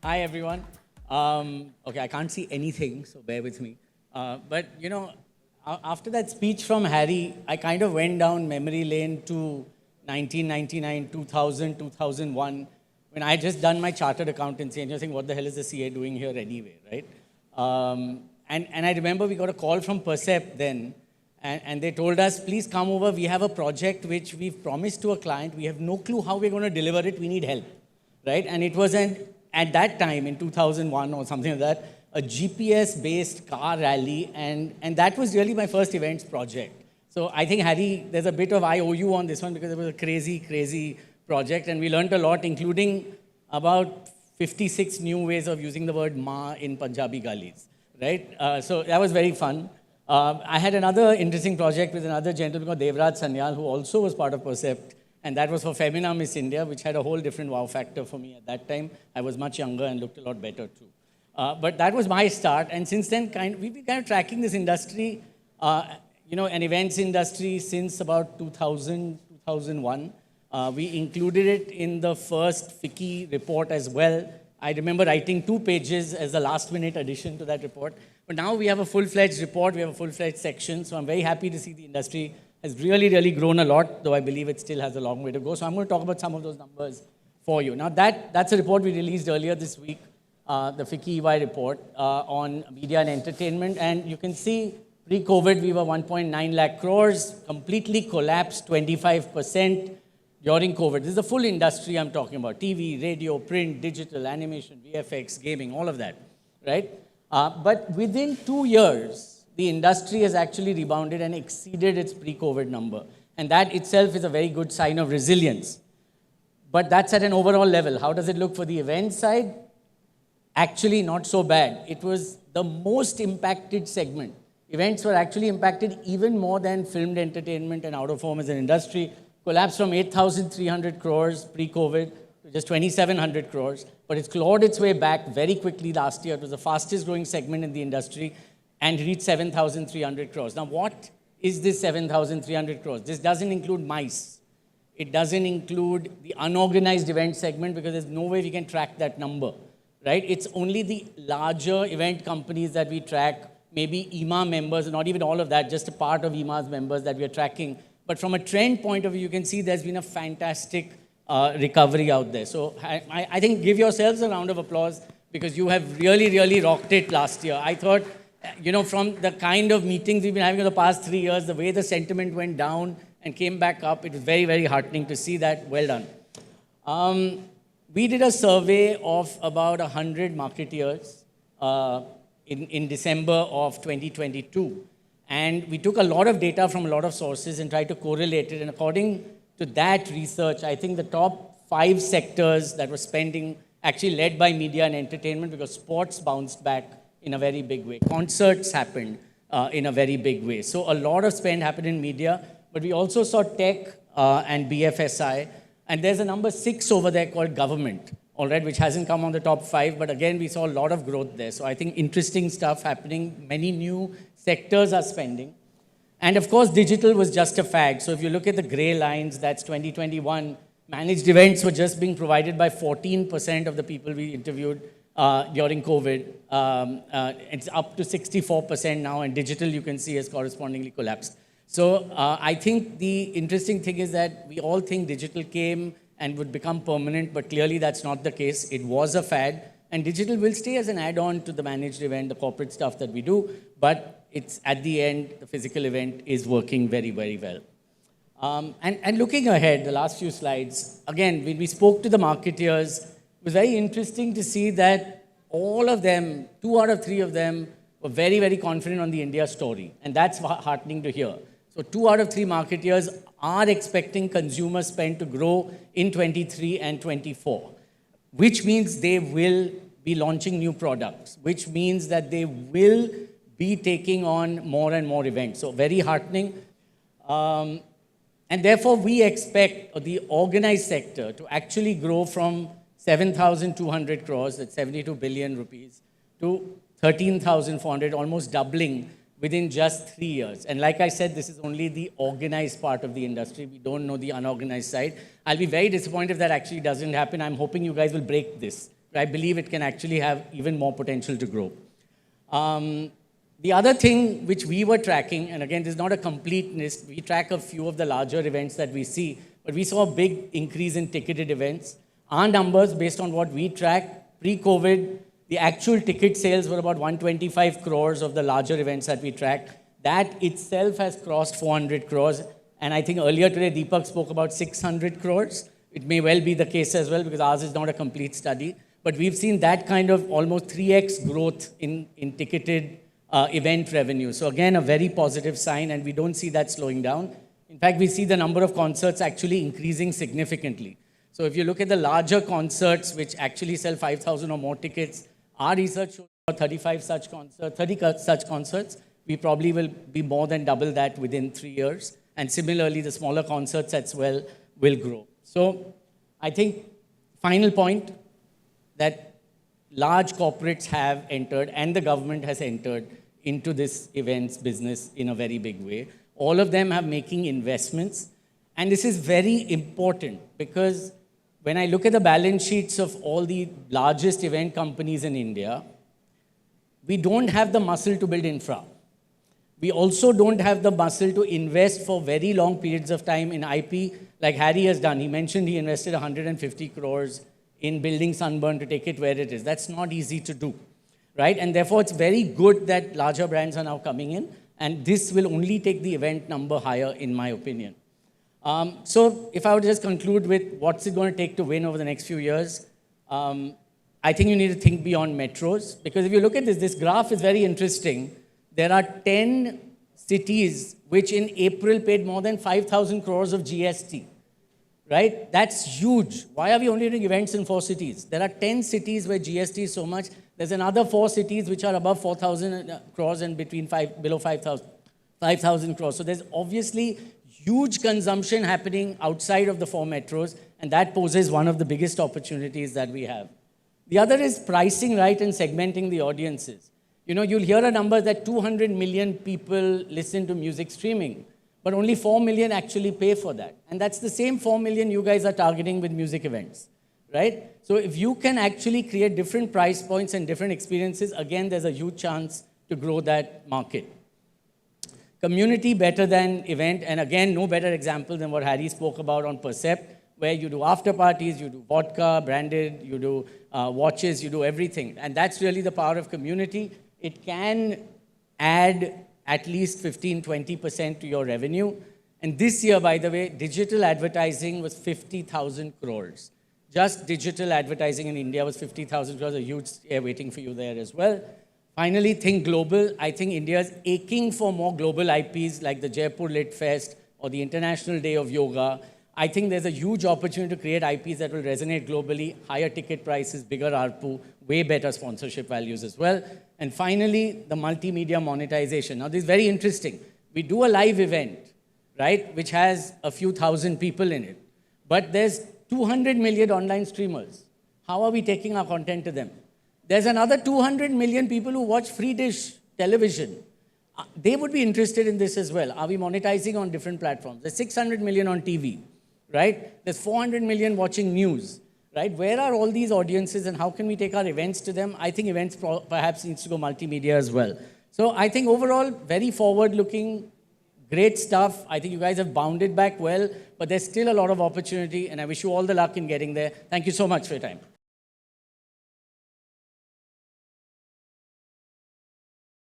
Hi, everyone. Okay, I can't see anything, so bear with me. But, after that speech from Harry, I kind of went down memory lane to 1999, 2000, 2001, when I had just done my chartered accountancy, and you're thinking, what the hell is the CA doing here anyway, right? And I remember we got a call from Percept then, and they told us, please come over, we have a project which we've promised to a client, we have no clue how we're going to deliver it, we need help, right? And it was at that time, in 2001 or something like that, a GPS-based car rally, and that was really my first events project. So I think, Harry, there's a bit of I owe you on this one because it was a crazy, crazy project, and we learned a lot, including about 56 new ways of using the word ma in Punjabi galis, right? So that was very fun. I had another interesting project with another gentleman called Devraj Sanyal, who also was part of Percept, and that was for Femina Miss India, which had a whole different wow factor for me at that time. I was much younger and looked a lot better too. But that was my start, and since then, we've been kind of tracking this industry, an events industry since about 2000, 2001. We included it in the first FICCI report as well. I remember writing 2 pages as a last-minute addition to that report. But now we have a full-fledged report, we have a full-fledged section, so I'm very happy to see the industry has really, really grown a lot, though I believe it still has a long way to go. So I'm going to talk about some of those numbers for you. Now, that's a report we released earlier this week, the FICCI EY report on media and entertainment. And you can see pre-COVID, we were 1.9 lakh crores, completely collapsed 25% during COVID. This is the full industry I'm talking about: TV, radio, print, digital, animation, VFX, gaming, all of that, right? But within 2 years, the industry has actually rebounded and exceeded its pre-COVID number. And that itself is a very good sign of resilience. But that's at an overall level. How does it look for the event side? Actually, not so bad. It was the most impacted segment. Events were actually impacted even more than filmed entertainment and out-of-home as an industry. Collapsed from 8,300 crores pre-COVID to just 2,700 crores. But it's clawed its way back very quickly last year. It was the fastest growing segment in the industry and reached 7,300 crores. Now, what is this 7,300 crores? This doesn't include MICE. It doesn't include the unorganized event segment because there's no way we can track that number, right? It's only the larger event companies that we track, maybe EMA members, not even all of that, just a part of EMA's members that we are tracking. But from a trend point of view, you can see there's been a fantastic recovery out there. So I think give yourselves a round of applause because you have really, really rocked it last year. I thought, from the kind of meetings we've been having in the past 3 years, the way the sentiment went down and came back up, it was very, very heartening to see that. Well done. We did a survey of about 100 marketeers in December of 2022. And we took a lot of data from a lot of sources and tried to correlate it. And according to that research, I think the top 5 sectors that were spending, actually led by media and entertainment, because sports bounced back in a very big way. Concerts happened in a very big way. So a lot of spend happened in media, but we also saw tech and BFSI. And there's a number 6 over there called government, all right, which hasn't come on the top 5. But again, we saw a lot of growth there. So I think interesting stuff happening. Many new sectors are spending. And of course, digital was just a fad. So if you look at the gray lines, that's 2021. Managed events were just being provided by 14% of the people we interviewed during COVID. It's up to 64% now, and digital, you can see, has correspondingly collapsed. So I think the interesting thing is that we all think digital came and would become permanent, but clearly that's not the case. It was a fad, and digital will stay as an add-on to the managed event, the corporate stuff that we do, but it's at the end, the physical event is working very, very well. And looking ahead, the last few slides, again, when we spoke to the marketeers, it was very interesting to see that all of them, 2 out of 3 of them, were very, very confident on the India story. And that's heartening to hear. So 2 out of 3 marketeers are expecting consumer spend to grow in 23 and 24, which means they will be launching new products, which means that they will be taking on more and more events. So very heartening. And therefore, we expect the organized sector to actually grow from 7,200 crores, that's 72 billion rupees, to 13,400, almost doubling within just 3 years. And like I said, this is only the organized part of the industry. We don't know the unorganized side. I'll be very disappointed if that actually doesn't happen. I'm hoping you guys will break this. I believe it can actually have even more potential to grow. The other thing which we were tracking, and again, this is not a complete list, we track a few of the larger events that we see, but we saw a big increase in ticketed events. Our numbers, based on what we track, pre-COVID, the actual ticket sales were about 125 crores of the larger events that we tracked. That itself has crossed 400 crores. And I think earlier today, Deepak spoke about 600 crores. It may well be the case as well, because ours is not a complete study. But we've seen that kind of almost 3x growth in ticketed event revenue. So again, a very positive sign, and we don't see that slowing down. In fact, we see the number of concerts actually increasing significantly. So if you look at the larger concerts, which actually sell 5,000 or more tickets, our research shows about 35 such concerts, 30 such concerts. We probably will be more than double that within 3 years. And similarly, the smaller concerts as well will grow. So I think, final point, that large corporates have entered, and the government has entered into this events business in a very big way. All of them are making investments. And this is very important, because when I look at the balance sheets of all the largest event companies in India, we don't have the muscle to build infra. We also don't have the muscle to invest for very long periods of time in IP, like Harry has done. He mentioned he invested 150 crores in building Sunburn to take it where it is. That's not easy to do, right? And therefore, it's very good that larger brands are now coming in, and this will only take the event number higher, in my opinion. So if I would just conclude with what's it going to take to win over the next few years, I think you need to think beyond metros, because if you look at this graph is very interesting. There are 10 cities which in April paid more than 5,000 crores of GST, right? That's huge. Why are we only doing events in 4 cities? There are 10 cities where GST is so much. There's another 4 cities which are above 4,000 crores and below 5,000 crores. So there's obviously huge consumption happening outside of the 4 metros, and that poses one of the biggest opportunities that we have. The other is pricing right and segmenting the audiences. You know, you'll hear a number that 200 million people listen to music streaming, but only 4 million actually pay for that. And that's the same 4 million you guys are targeting with music events, right? So if you can actually create different price points and different experiences, again, there's a huge chance to grow that market. Community better than event, and again, no better example than what Harry spoke about on Percept, where you do after parties, you do vodka, branded, you do watches, you do everything. And that's really the power of community. It can add at least 15, 20% to your revenue. And this year, by the way, digital advertising was 50,000 crores. Just digital advertising in India was 50,000 crores, a huge year waiting for you there as well. Finally, think global. I think India is aching for more global IPs like the Jaipur Lit Fest or the International Day of Yoga. I think there's a huge opportunity to create IPs that will resonate globally, higher ticket prices, bigger ARPU, way better sponsorship values as well. And finally, the multimedia monetization. Now, this is very interesting. We do a live event, right, which has a few thousand people in it. But there's 200 million online streamers. How are we taking our content to them? There's another 200 million people who watch free dish television. They would be interested in this as well. Are we monetizing on different platforms? There's 600 million on TV, right? There's 400 million watching news, right? Where are all these audiences and how can we take our events to them? I think events perhaps needs to go multimedia as well. So I think overall, very forward-looking, great stuff. I think you guys have bounded back well, but there's still a lot of opportunity, and I wish you all the luck in getting there. Thank you so much for your time.